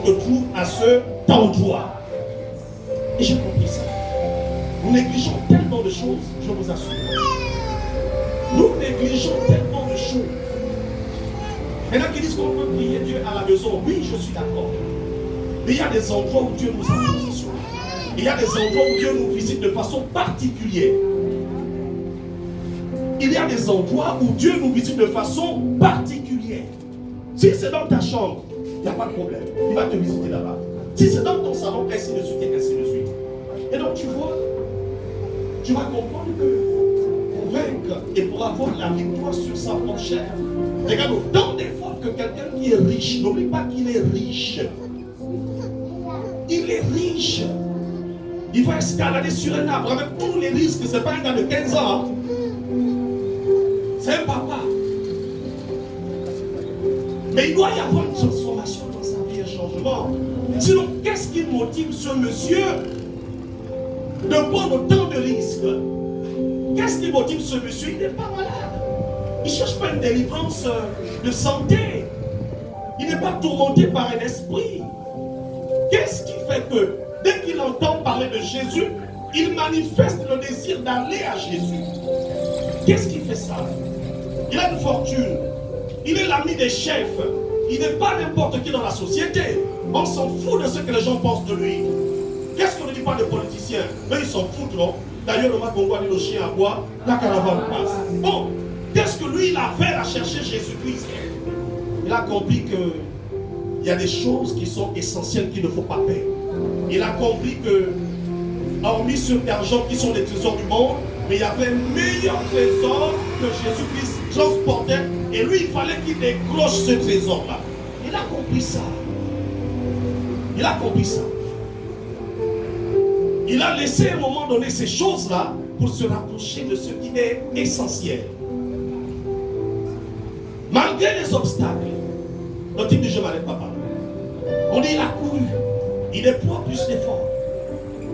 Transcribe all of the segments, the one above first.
te trouves à cet endroit. Et j'ai compris ça. Nous négligeons tellement de choses, je vous assure. Nous négligeons tellement de choses. Maintenant qu'ils disent qu'on peut prier Dieu à la maison, oui, je suis d'accord. Mais il y a des endroits où Dieu nous a positionnés. Il y a des endroits où Dieu nous visite de façon particulière. Il y a des endroits où Dieu nous visite de façon particulière. Si c'est dans ta chambre, il n'y a pas de problème. Il va te visiter là-bas. Si c'est dans ton salon, ainsi de suite et ainsi de suite. Et donc tu vois, tu vas comprendre que pour vaincre et pour avoir la victoire sur sa propre chair, regarde, autant d'efforts que quelqu'un qui est riche, n'oublie pas qu'il est riche. Il est riche. Il va escalader sur un arbre avec tous les risques. Ce n'est pas un gars de 15 ans. C'est un papa. Mais il doit y avoir une transformation dans sa vie, un changement. Sinon, qu'est-ce qui motive ce monsieur de prendre autant de risques? Qu'est-ce qui motive ce monsieur? Il n'est pas malade. Il ne cherche pas une délivrance de santé. Il n'est pas tourmenté par un esprit. Qu'est-ce qui fait que dès qu'il entend parler de Jésus, il manifeste le désir d'aller à Jésus? Qu'est-ce qui fait ça? Il a une fortune. Il est l'ami des chefs. Il n'est pas n'importe qui dans la société. On s'en fout de ce que les gens pensent de lui. Qu'est-ce qu'on ne dit pas des politiciens? Mais ils s'en foutent, non? D'ailleurs, le Magongo a dit le chien à bois, la caravane passe. Bon, qu'est-ce que lui, il a fait à chercher Jésus-Christ? Il a compris qu'il y a des choses qui sont essentielles qu'il ne faut pas perdre. Il a compris que, hormis ceux d'argent qui sont les trésors du monde, mais il y avait un meilleur trésor que Jésus-Christ transportait. Et lui, il fallait qu'il décroche ce trésor-là. Il a compris ça. Il a compris ça. Il a laissé à un moment donné ces choses-là pour se rapprocher de ce qui est essentiel. Malgré les obstacles, le type de je m'allais pas parler. On dit il a couru. Il déploie plus d'efforts.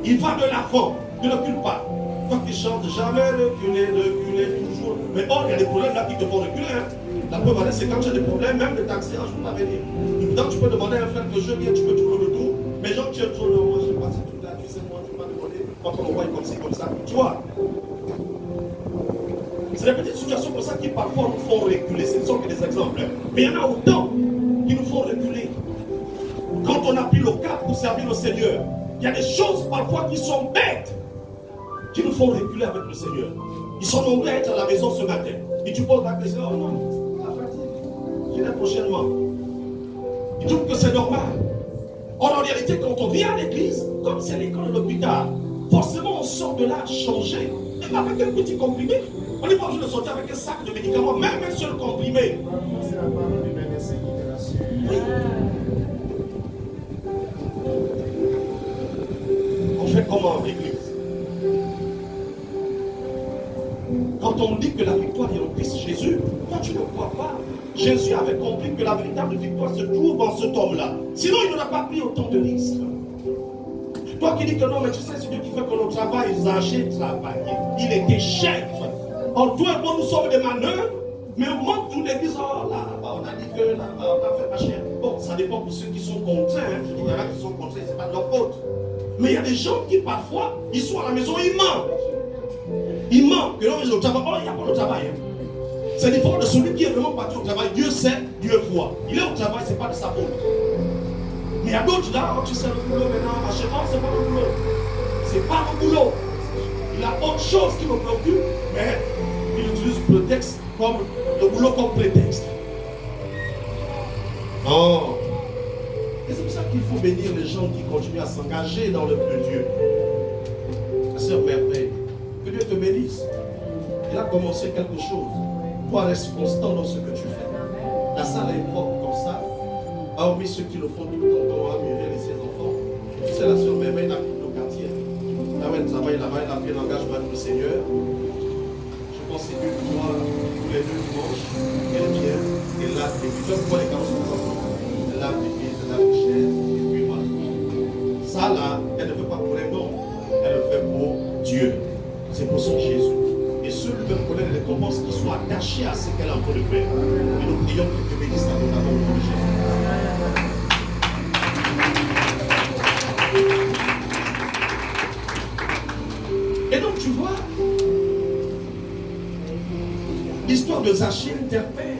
Il va de l'avant. Ne recule pas. Toi qui chantes jamais reculer, reculer toujours. Mais oh, il y a des problèmes là qui te font reculer. Hein. La preuve, c'est quand j'ai des problèmes, même de taxi, un jour l'avais dit. Et pourtant, tu peux demander à un frère que je viens, tu peux tourner le dos. Mais genre, tu es trop long, moi je passe tout là, tu sais, moi, tu m'as demandé. Quand on voit comme ci, comme ça. Tu vois? C'est des petites situations comme ça qui parfois nous font reculer. Ce ne sont que des exemples. Mais il y en a autant qui nous font reculer. Quand on appuie le cap pour servir le Seigneur, il y a des choses parfois qui sont bêtes qui nous font reculer avec le Seigneur. Ils sont nombreux à être à la maison ce matin. Et tu poses la question, oh non, la fatigue, je viens prochainement. Ils trouvent que c'est normal. Or, en réalité, quand on vient à l'église, comme c'est l'école de l'hôpital, forcément on sort de là changé. Même avec un petit comprimé. On n'est pas obligé de sortir avec un sac de médicaments, même un seul comprimé. C'est la parole du médecin qui te rassure. Oui. On fait comment en église? Quand on dit que la victoire est en Christ Jésus, toi tu ne crois pas. Jésus avait compris que la véritable victoire se trouve en cet homme-là. Sinon, il n'aurait pas pris autant de risques. Toi qui dis que non, mais tu sais, c'est Dieu qui fait que l'on travaille, Zachée travaillait. Il était chef. Or, toi et moi, nous sommes des manœuvres, mais au moment où l'église, oh là, on a dit que là, on a fait machin. Bon, ça dépend pour ceux qui sont contraints. Hein. Je dis, il y en a qui sont contraints, c'est pas de leur faute. Mais il y a des gens qui, parfois, ils sont à la maison, ils mentent. Ils mentent. Que non, ils ont le travail. Oh, il n'y a pas de travail. Hein. C'est différent de celui qui est vraiment parti au travail. Dieu sait, Dieu voit. Il est au travail, ce n'est pas de sa faute. Mais il y a d'autres là, oh, tu sais le boulot maintenant, machin, non, c'est pas le boulot. C'est pas le boulot. Il a autre chose qui me préoccupe, mais il utilise prétexte comme le boulot comme prétexte. Non. Et c'est pour ça qu'il faut bénir les gens qui continuent à s'engager dans le de Dieu. Ma sœur merveille, que Dieu te bénisse. Il a commencé quelque chose. Toi, reste constant dans ce que tu fais. La salle est propre comme ça. Hormis ceux qui le font tout le temps, à Muriel et ses enfants. Tu sais, la sœur merveille n'a plus le quartier. Là où elle travaille là-bas, elle a pris l'engagement avec le Seigneur. Je pense que c'est une fois tous les 2 dimanches. Elle vient, elle lave les pieds. Tu vois les carreaux sont comme ça. Elle lave les pieds, elle lave les chaises, et puis voilà. Ça là, elle ne fait pas pour un homme. Elle le fait pour Dieu. C'est pour son Jésus. Et ceux qui veulent connaître les récompenses qui sont attachés à ce qu'elle a en train de faire. Et nous prions que Dieu bénisse à nous dans le nom de Jésus. Et donc tu vois, l'histoire de Zachée interpelle.